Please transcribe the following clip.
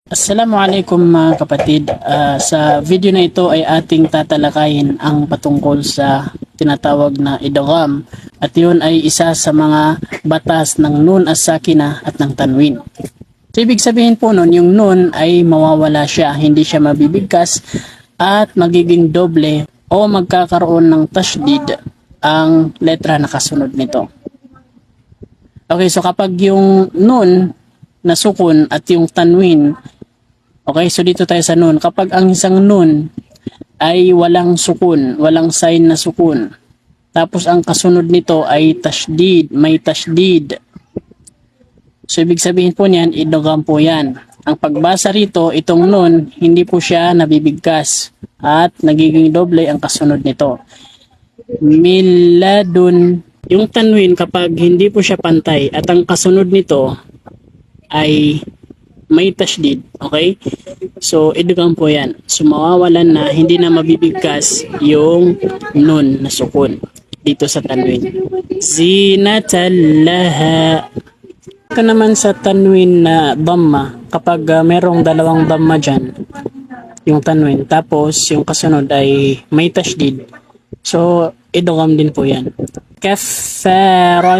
Assalamualaikum mga kapatid. Sa video na ito ay ating tatalakayin ang patungkol sa tinatawag na idgham at yun ay isa sa mga batas ng nun as-sakina at ng tanwin. So ibig sabihin po nun, yung nun ay mawawala siya, hindi siya mabibigkas at magiging doble o magkakaroon ng tashdid ang letra na kasunod nito. Okay, so kapag yung nun na sukun at yung tanwin, okay, so dito tayo sa nun. Kapag ang isang nun ay walang sukun, walang sign na sukun, tapos ang kasunod nito ay tashdid, may tashdid. So ibig sabihin po niyan, idgham po yan. Ang pagbasa rito, itong nun, hindi po siya nabibigkas at nagiging doble ang kasunod nito. Miladun, yung tanwin kapag hindi po siya pantay at ang kasunod nito ay may tashdid, okay? So, idgham po yan. So, mawawalan na, hindi na mabibigkas yung nun na sukun dito sa tanwin. Zinatallaha. Ito naman sa tanwin na dhamma, kapag merong dalawang dhamma dyan, yung tanwin, tapos yung kasunod ay may tashdid. So, idgham din po yan. Kafaratullah.